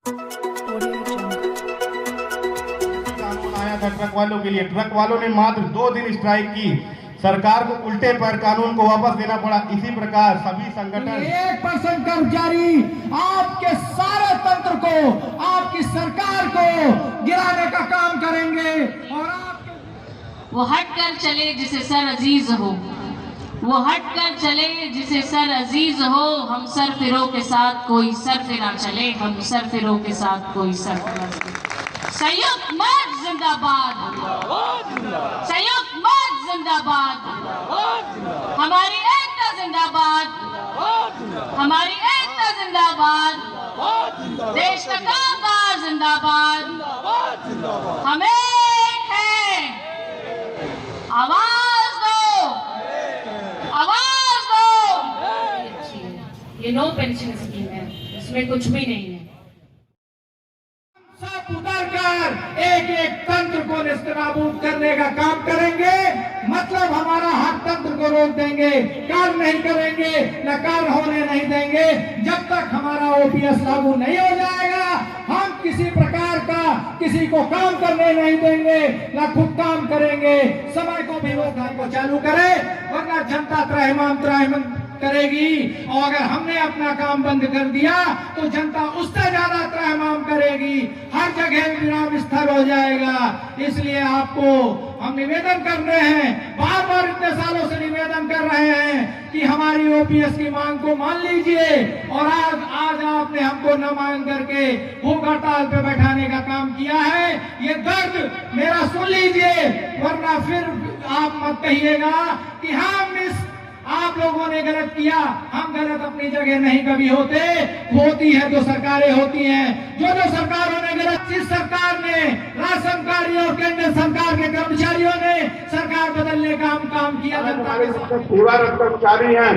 कानून आया था ट्रक वालों के लिए, ट्रक वालों ने मात्र 2 दिन स्ट्राइक की, सरकार को उल्टे पर कानून को वापस देना पड़ा। इसी प्रकार सभी संगठन 1% कर्मचारी आपके सारे तंत्र को, आपकी सरकार को गिराने का काम करेंगे। और आपके वो हट कर चले जिसे सर अजीज हो, वो हट कर चले जिसे सर अजीज हो। हम सर फिरो के साथ कोई सर फिरा चले, हम सर फिरो के साथ कोई सर फिरा चले। संयुक्त मोर्चा जिंदाबाद, संयुक्त मोर्चा जिंदाबाद, हमारी एकता जिंदाबाद, हमारी एकता जिंदाबाद, देश का कामगार जिंदाबाद। हम एक हैं, आवाज दो, आवाज दो। ये नो पेंशन स्कीम है, इसमें कुछ भी नहीं है। सब उतर कर एक एक तंत्र को नेस्तनाबूद करने का काम करेंगे। मतलब हमारा हक तंत्र को रोक देंगे, कार्य नहीं करेंगे, न कार्य होने नहीं देंगे। जब तक हमारा ओपीएस लागू नहीं हो जाएगा, हम किसी प्रकार का किसी को काम करने नहीं देंगे, न खुद काम करेंगे। समय को भी वो काम को चालू करे, वरना जनता त्राहिमाम करेगी। और अगर हमने अपना काम बंद कर दिया तो जनता उससे ज्यादा त्राहिमाम करेगी, हर जगह विराम स्थल हो जाएगा। इसलिए आपको हम निवेदन कर रहे हैं, बार बार इतने सालों से निवेदन कर रहे हैं कि हमारी ओपीएस की मांग को मान लीजिए। और आज आपने हमको न मांग करके भूख हड़ताल पे बैठाने का काम किया है। ये दर्द मेरा सुन लीजिए, वरना फिर आप मत कहिएगा कि हम आप लोगों ने गलत किया। हम गलत अपनी जगह नहीं कभी होती है तो सरकारें होती हैं। जो सरकारों ने गलत, जिस सरकार ने राशन कार्य और केंद्र सरकार के कर्मचारियों ने सरकार बदलने का काम किया। पूरा कर्मचारी हैं,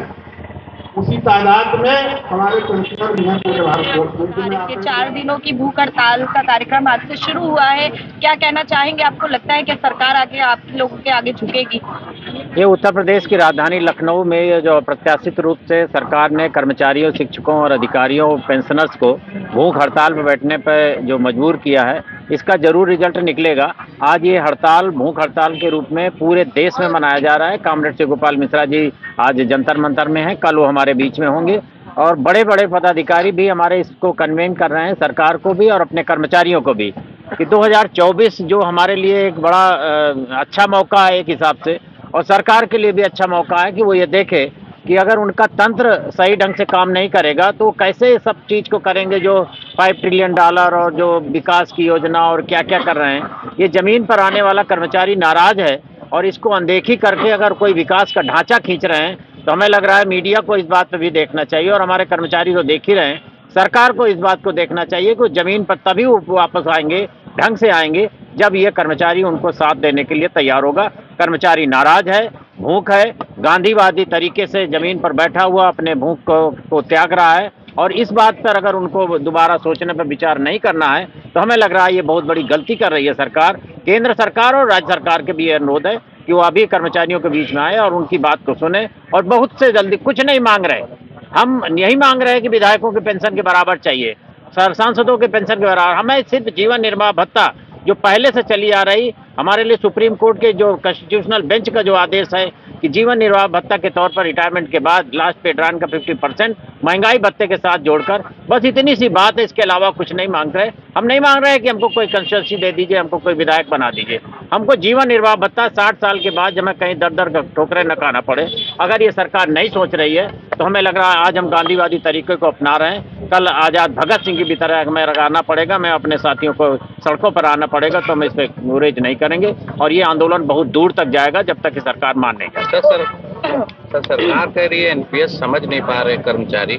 उसी तादाद में हमारे पेंशनर भी हैं पूरे भारतवर्ष में। 4 दिनों की भूख हड़ताल का कार्यक्रम आज से शुरू हुआ है, क्या कहना चाहेंगे? आपको लगता है कि सरकार आगे आप लोगों के आगे झुकेगी? ये उत्तर प्रदेश की राजधानी लखनऊ में ये जो अप्रत्याशित रूप से सरकार ने कर्मचारियों, शिक्षकों और अधिकारियों, पेंशनर्स को भूख हड़ताल पर बैठने पर जो मजबूर किया है, इसका जरूर रिजल्ट निकलेगा। आज ये हड़ताल भूख हड़ताल के रूप में पूरे देश में मनाया जा रहा है। कॉमरेड शिव गोपाल मिश्रा जी आज जंतर मंतर में हैं, कल वो हमारे बीच में होंगे और बड़े बड़े पदाधिकारी भी हमारे इसको कन्वेन कर रहे हैं, सरकार को भी और अपने कर्मचारियों को भी, कि 2024 जो हमारे लिए एक बड़ा अच्छा मौका है एक हिसाब से, और सरकार के लिए भी अच्छा मौका है कि वो ये देखे कि अगर उनका तंत्र सही ढंग से काम नहीं करेगा तो कैसे सब चीज़ को करेंगे जो $5 ट्रिलियन और जो विकास की योजना और क्या क्या कर रहे हैं। ये ज़मीन पर आने वाला कर्मचारी नाराज़ है और इसको अनदेखी करके अगर कोई विकास का ढांचा खींच रहे हैं तो हमें लग रहा है मीडिया को इस बात पर भी देखना चाहिए और हमारे कर्मचारी तो देख ही रहे हैं, सरकार को इस बात को देखना चाहिए कि ज़मीन पर तभी वापस आएंगे, ढंग से आएंगे, जब ये कर्मचारी उनको साथ देने के लिए तैयार होगा। कर्मचारी नाराज है, भूख है, गांधीवादी तरीके से जमीन पर बैठा हुआ अपने भूख को त्याग रहा है और इस बात पर अगर उनको दोबारा सोचने पर विचार नहीं करना है तो हमें लग रहा है ये बहुत बड़ी गलती कर रही है सरकार। केंद्र सरकार और राज्य सरकार के भी अनुरोध है कि वो अभी कर्मचारियों के बीच में आए और उनकी बात को सुने और बहुत से जल्दी, कुछ नहीं मांग रहे, हम यही मांग रहे हैं कि विधायकों के पेंशन के बराबर चाहिए, सांसदों के पेंशन के बराबर। हमें सिर्फ जीवन निर्वाह भत्ता जो पहले से चली आ रही, हमारे लिए सुप्रीम कोर्ट के जो कॉन्स्टिट्यूशनल बेंच का जो आदेश है कि जीवन निर्वाह भत्ता के तौर पर रिटायरमेंट के बाद लास्ट पे ड्रान का 50% महंगाई भत्ते के साथ जोड़कर, बस इतनी सी बात है, इसके अलावा कुछ नहीं मांग रहे। हम नहीं मांग रहे हैं कि हमको कोई कंस्टिट्यूंसी दे दीजिए, हमको कोई विधायक बना दीजिए, हमको जीवन निर्वाह भत्ता 60 साल के बाद हमें कहीं दर दर ठोकरें न खाना पड़े। अगर ये सरकार नहीं सोच रही है तो हमें लग रहा है आज हम गांधीवादी तरीके को अपना रहे हैं, कल आज़ाद भगत सिंह की भी तरह हमें लगाना पड़ेगा, मैं अपने साथियों को सड़कों पर आना पड़ेगा, तो हम इस पर गुरेज नहीं करेंगे और ये आंदोलन बहुत दूर तक जाएगा जब तक कि सरकार मान नहीं जाए। सर सरकार कह रही है एनपीएस समझ नहीं पा रहे कर्मचारी।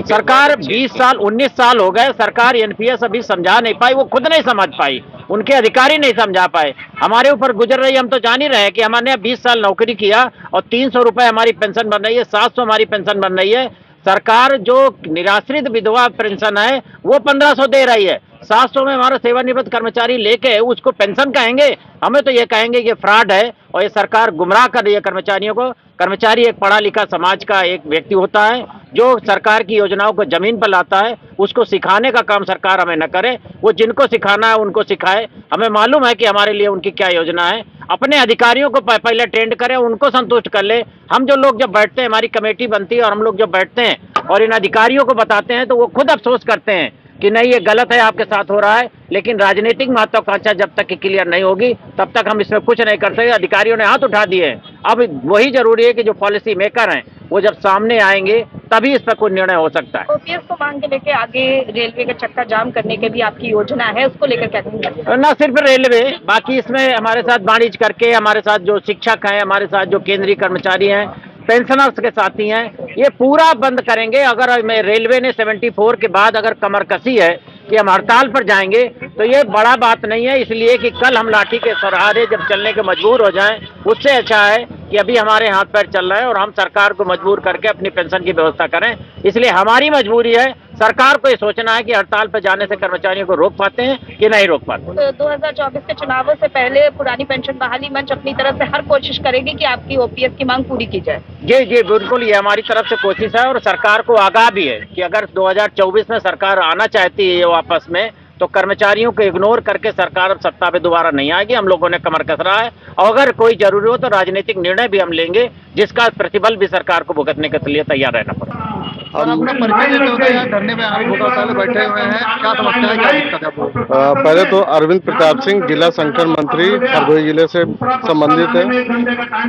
सरकार 20 साल 19 साल हो गए, सरकार एनपीएस अभी समझा नहीं पाई, वो खुद नहीं समझ पाई, उनके अधिकारी नहीं समझा पाए, हमारे ऊपर गुजर रही। हम तो जान ही रहे हैं कि हमने 20 साल नौकरी किया और 300 रुपए हमारी पेंशन बन रही है, 700 हमारी पेंशन बन रही है, सरकार जो निराश्रित विधवा पेंशन है वो 1500 दे रही है। 700 में हमारा सेवानिवृत्त कर्मचारी लेके उसको पेंशन कहेंगे? हमें तो ये कहेंगे कि फ्रॉड है और ये सरकार गुमराह कर रही है कर्मचारियों को। कर्मचारी एक पढ़ा लिखा समाज का एक व्यक्ति होता है जो सरकार की योजनाओं को जमीन पर लाता है। उसको सिखाने का काम सरकार हमें न करे, वो जिनको सिखाना है उनको सिखाए। हमें मालूम है कि हमारे लिए उनकी क्या योजना है। अपने अधिकारियों को पहले ट्रेंड करें, उनको संतुष्ट कर ले। हम जो लोग जब बैठते हैं, हमारी कमेटी बनती है और हम लोग जब बैठते हैं और इन अधिकारियों को बताते हैं तो वो खुद अफसोस करते हैं कि नहीं ये गलत है, आपके साथ हो रहा है। लेकिन राजनीतिक महत्वाकांक्षा जब तक कि क्लियर नहीं होगी तब तक हम इसमें कुछ नहीं कर सकते। अधिकारियों ने हाथ उठा दिए हैं, अब वही जरूरी है कि जो पॉलिसी मेकर हैं वो जब सामने आएंगे तभी इस पर कोई निर्णय हो सकता है। ओपीएस को मांग के लेके आगे रेलवे का चक्का जाम करने के भी आपकी योजना है, उसको लेकर क्या कहेंगे? न सिर्फ रेलवे, बाकी इसमें हमारे साथ वाणिज्य करके हमारे साथ जो शिक्षक हैं, हमारे साथ जो केंद्रीय कर्मचारी हैं, पेंशनर्स के साथी हैं, ये पूरा बंद करेंगे। अगर रेलवे ने 74 के बाद अगर कमर कसी है कि हम हड़ताल पर जाएंगे तो ये बड़ा बात नहीं है, इसलिए कि कल हम लाठी के सहारे जब चलने के मजबूर हो जाएं, उससे अच्छा है कि अभी हमारे हाथ पैर चल रहे हैं और हम सरकार को मजबूर करके अपनी पेंशन की व्यवस्था करें। इसलिए हमारी मजबूरी है, सरकार को ये सोचना है कि हड़ताल पर जाने से कर्मचारियों को रोक पाते हैं कि नहीं रोक पाते। तो 2024 के चुनावों से पहले पुरानी पेंशन बहाली मंच अपनी तरफ से हर कोशिश करेगी कि आपकी ओपीएस की मांग पूरी की जाए। जी जी बिल्कुल, ये हमारी तरफ से कोशिश है और सरकार को आगाह भी है कि अगर 2024 में सरकार आना चाहती है वापस में तो कर्मचारियों को इग्नोर करके सरकार अब सत्ता पे दोबारा नहीं आएगी। हम लोगों ने कमर कस रहा है और अगर कोई जरूरी हो तो राजनीतिक निर्णय भी हम लेंगे जिसका प्रतिबल भी सरकार को भुगतने के लिए तैयार रहना पड़ेगा। अपना परिचय देते होते हैं, धरने में आप भूख हड़ताल बैठे हुए हैं, क्या समस्या है, क्या दिक्कत है आपको? पहले तो अरविंद प्रताप सिंह जिला संगठन मंत्री हरदोई जिले से संबंधित है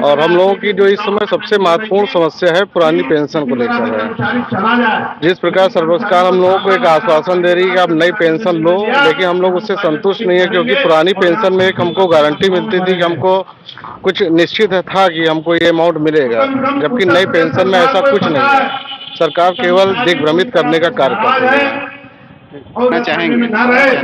और हम लोगों की जो इस समय सबसे महत्वपूर्ण समस्या है पुरानी पेंशन को लेकर है। जिस प्रकार सरकार हम लोगों को एक आश्वासन दे रही है कि आप नई पेंशन लो, लेकिन हम लोग उससे संतुष्ट नहीं है क्योंकि पुरानी पेंशन में एक हमको गारंटी मिलती थी कि हमको कुछ निश्चित था कि हमको ये अमाउंट मिलेगा, जबकि नई पेंशन में ऐसा कुछ नहीं है। सरकार केवल दिग्भ्रमित करने का कार्य कर रही है। चाहेंगे?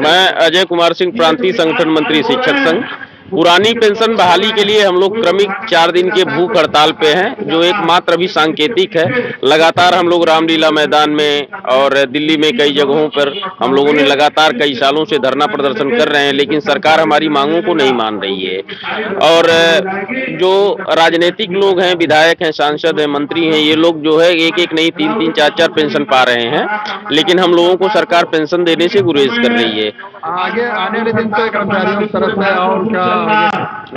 मैं अजय कुमार सिंह, प्रांतीय संगठन मंत्री, शिक्षक संघ। पुरानी पेंशन बहाली के लिए हम लोग क्रमिक 4 दिन के भूख हड़ताल पे हैं, जो एकमात्र अभी सांकेतिक है। लगातार हम लोग रामलीला मैदान में और दिल्ली में कई जगहों पर हम लोगों ने लगातार कई सालों से धरना प्रदर्शन कर रहे हैं, लेकिन सरकार हमारी मांगों को नहीं मान रही है। और जो राजनीतिक लोग हैं, विधायक हैं, सांसद हैं, मंत्री हैं, ये लोग जो है एक एक नहीं 3-3, 4-4 पेंशन पा रहे हैं, लेकिन हम लोगों को सरकार पेंशन देने से गुरेज कर रही है। आगे आने वाले दिन तो कर्मचारियों की तरफ से और क्या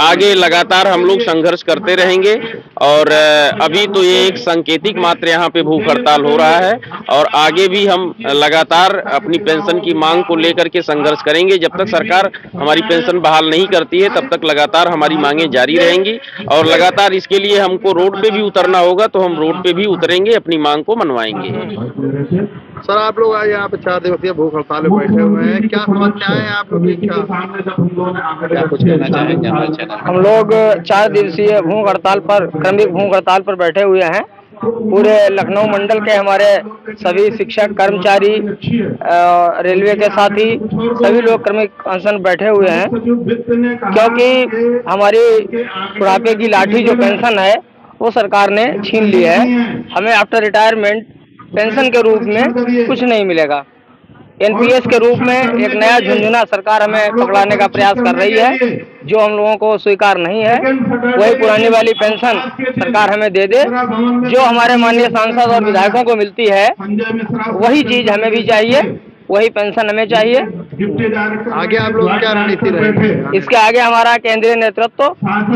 आगे लगातार हम लोग संघर्ष करते रहेंगे और अभी तो ये एक सांकेतिक मात्र यहाँ पे भूख हड़ताल हो रहा है और आगे भी हम लगातार अपनी पेंशन की मांग को लेकर के संघर्ष करेंगे। जब तक सरकार हमारी पेंशन बहाल नहीं करती है तब तक लगातार हमारी मांगें जारी रहेंगी और लगातार इसके लिए हमको रोड पे भी उतरना होगा तो हम रोड पे भी उतरेंगे, अपनी मांग को मनवाएंगे। सर, आप लोग आज यहाँ पे 4 दिवसीय भूख हड़ताल में बैठे हुए हैं, क्या समस्याएं हैं आप लोग की? क्या कुछ कहना चाहेंगे हमारे चैनल? हम लोग 4 दिवसीय भूख हड़ताल पर, क्रमिक भूख हड़ताल पर बैठे हुए हैं। पूरे लखनऊ मंडल के हमारे सभी शिक्षक, कर्मचारी, रेलवे के साथी सभी लोग क्रमिक अनशन बैठे हुए हैं क्योंकि हमारी बुढ़ापे की लाठी जो पेंशन है वो सरकार ने छीन ली है। हमें आफ्टर रिटायरमेंट पेंशन के रूप में कुछ नहीं मिलेगा। एनपीएस के रूप में एक नया झुंझुना सरकार हमें पकड़ाने का प्रयास कर रही है, जो हम लोगों को स्वीकार नहीं है। वही पुरानी वाली पेंशन सरकार हमें दे दे, जो हमारे माननीय सांसद और विधायकों को मिलती है वही चीज हमें भी चाहिए, वही पेंशन हमें चाहिए। आगे आप लोग क्या रणनीति रहेगी? इसके आगे हमारा केंद्रीय नेतृत्व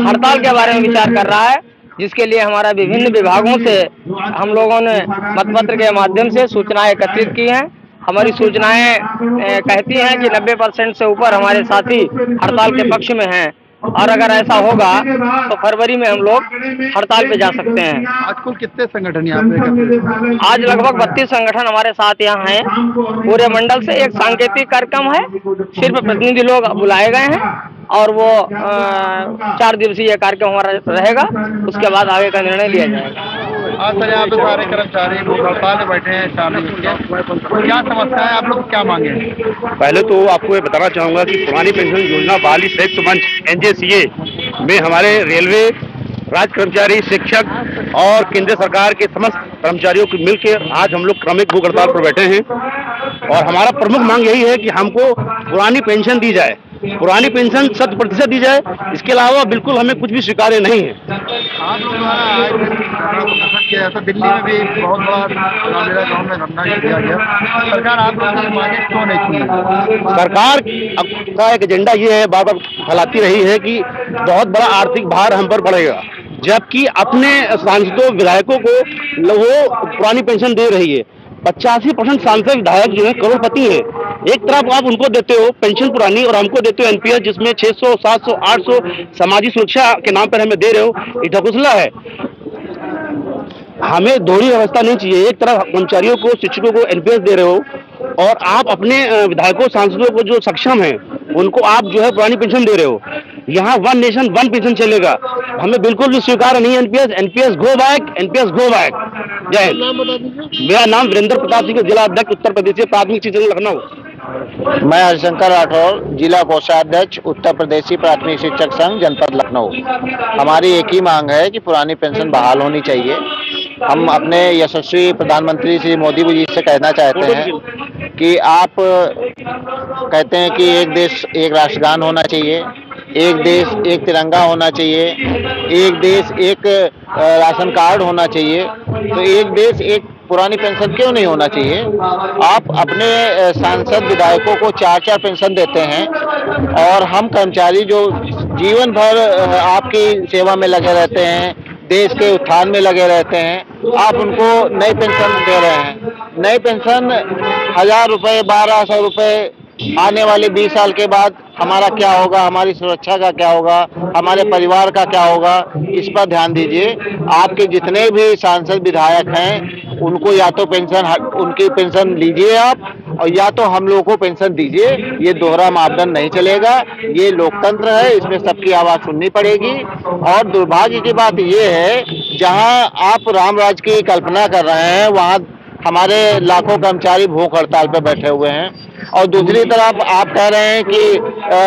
हड़ताल के बारे में विचार कर रहा है, जिसके लिए हमारा विभिन्न विभागों से हम लोगों ने मतपत्र के माध्यम से सूचनाएं एकत्रित की हैं। हमारी सूचनाएं कहती हैं कि 90% से ऊपर हमारे साथी हड़ताल के पक्ष में हैं और अगर ऐसा होगा तो फरवरी में हम लोग हड़ताल पे जा सकते हैं। आज कुल कितने संगठन यहाँ पे? आज लगभग 32 संगठन हमारे साथ यहाँ हैं। पूरे मंडल से एक सांकेतिक कार्यक्रम है, सिर्फ प्रतिनिधि लोग बुलाए गए हैं और वो 4 दिवसीय कार्यक्रम हमारा रहेगा, उसके बाद आगे का निर्णय लिया जाएगा। आज सर यहाँ पे सारे कर्मचारी भूख हड़ताल में बैठे हैं, क्या समस्या है, आप लोग क्या मांगे? पहले तो आपको ये बताना चाहूँगा कि पुरानी पेंशन योजना बहाली संयुक्त मंच NJCA में हमारे रेलवे राज्य कर्मचारी, शिक्षक और केंद्र सरकार के समस्त कर्मचारियों को मिलकर आज हम लोग क्रमिक भूख हड़ताल पर बैठे हैं और हमारा प्रमुख मांग यही है कि हमको पुरानी पेंशन दी जाए, पुरानी पेंशन 100% दी जाए। इसके अलावा बिल्कुल हमें कुछ भी स्वीकार्य नहीं है। आप लोग द्वारा किया था, दिल्ली में भी बहुत बड़ा रामलीला ग्राउंड में धरना किया गया, सरकार आप लोगों की मांगे क्यों नहीं सुनी? सरकार का एक एजेंडा ये है, बार बार फैलाती रही है कि बहुत बड़ा आर्थिक भार हम पर पड़ेगा, जबकि अपने सांसदों विधायकों को वो पुरानी पेंशन दे रही है। 85% सांसद विधायक जो है करोड़पति हैं। एक तरफ आप उनको देते हो पेंशन पुरानी और हमको देते हो एनपीएस जिसमें 600, 700, 800 सामाजिक सुरक्षा के नाम पर हमें दे रहे हो। ये ढकोसला है। हमें दोहरी व्यवस्था नहीं चाहिए। एक तरफ कर्मचारियों को, शिक्षकों को एनपीएस दे रहे हो और आप अपने विधायकों, सांसदों को जो सक्षम हैं उनको आप जो है पुरानी पेंशन दे रहे हो। यहाँ वन नेशन वन पेंशन चलेगा, हमें बिल्कुल भी स्वीकार नहीं है। NPS go back, NPS go back. जय हिंद। मेरा नाम वीरेंद्र प्रताप सिंह, जिला अध्यक्ष उत्तर प्रदेश प्राथमिक शिक्षक लखनऊ। मैं हरिशंकर राठौर, जिला कोषाध्यक्ष उत्तर प्रदेशी प्राथमिक शिक्षक संघ जनपद लखनऊ। हमारी एक ही मांग है कि पुरानी पेंशन बहाल होनी चाहिए। हम अपने यशस्वी प्रधानमंत्री श्री मोदी जी से कहना चाहते हैं कि आप कहते हैं कि एक देश एक राष्ट्रगान होना चाहिए, एक देश एक तिरंगा होना चाहिए, एक देश एक राशन कार्ड होना चाहिए, तो एक देश एक पुरानी पेंशन क्यों नहीं होना चाहिए? आप अपने सांसद विधायकों को 4-4 पेंशन देते हैं और हम कर्मचारी जो जीवन भर आपकी सेवा में लगे रहते हैं, देश के उत्थान में लगे रहते हैं, आप उनको नई पेंशन दे रहे हैं। नई पेंशन 1000 रुपये, 1200 रुपये आने वाले 20 साल के बाद हमारा क्या होगा, हमारी सुरक्षा का क्या होगा, हमारे परिवार का क्या होगा, इस पर ध्यान दीजिए। आपके जितने भी सांसद विधायक हैं उनको या तो पेंशन, उनकी पेंशन लीजिए आप, और या तो हम लोगों को पेंशन दीजिए। ये दोहरा मापदंड नहीं चलेगा। ये लोकतंत्र है, इसमें सबकी आवाज सुननी पड़ेगी। और दुर्भाग्य की बात ये है, जहां आप राम राज्य की कल्पना कर रहे हैं वहां हमारे लाखों कर्मचारी भूख हड़ताल पर बैठे हुए हैं। और दूसरी तरफ आप कह रहे हैं कि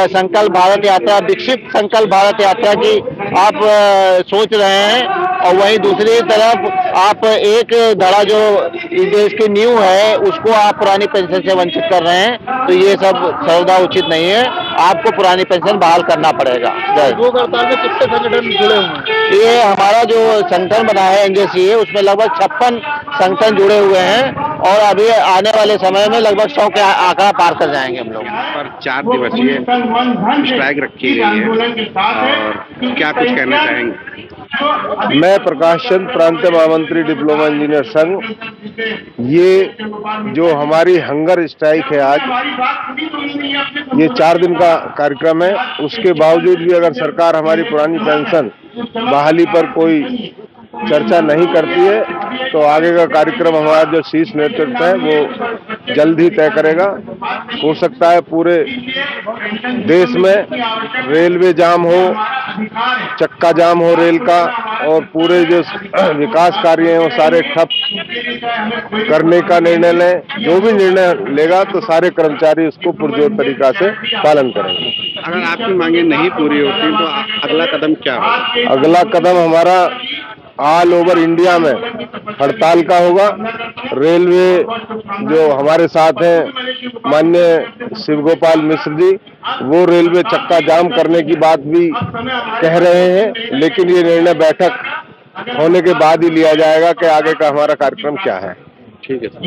संकल्प भारत यात्रा, विकसित संकल्प भारत यात्रा की आप सोच रहे हैं, और वहीं दूसरी तरफ आप एक धड़ा जो इस देश की नींव है उसको आप पुरानी पेंशन से वंचित कर रहे हैं। तो ये सब सर्वदा उचित नहीं है। आपको पुरानी पेंशन बहाल करना पड़ेगा। भूख हड़ताल में कितने संगठन जुड़े हुए हैं? ये हमारा जो संगठन बना है एनजेसी, उसमें लगभग 56 संगठन जुड़े हुए हैं और अभी आने वाले समय में लगभग 100 के आंकड़ा पार कर जाएंगे हम लोग। पर 4 दिवसीय स्ट्राइक रखी गई है और क्या कुछ कहना चाहेंगे? मैं प्रकाश चंद, प्रांतीय महामंत्री डिप्लोमा इंजीनियर संघ। ये जो हमारी हंगर स्ट्राइक है आज, ये 4 दिन का कार्यक्रम है। उसके बावजूद भी अगर सरकार हमारी पुरानी पेंशन बहाली पर कोई चर्चा नहीं करती है तो आगे का कार्यक्रम हमारा जो शीर्ष नेतृत्व है वो जल्द ही तय करेगा। हो सकता है पूरे देश में रेलवे जाम हो, चक्का जाम हो रेल का, और पूरे जो विकास कार्य हैं वो सारे ठप करने का निर्णय लें। जो भी निर्णय लेगा तो सारे कर्मचारी उसको पुरजोर तरीका से पालन करेंगे। अगर आपकी मांगे नहीं पूरी होती तो अगला कदम क्या होगा? अगला कदम हमारा ऑल ओवर इंडिया में हड़ताल का होगा। रेलवे जो हमारे साथ हैं माननीय शिव गोपाल मिश्र जी, वो रेलवे चक्का जाम करने की बात भी कह रहे हैं, लेकिन ये निर्णय बैठक होने के बाद ही लिया जाएगा कि आगे का हमारा कार्यक्रम क्या है। ठीक है सर।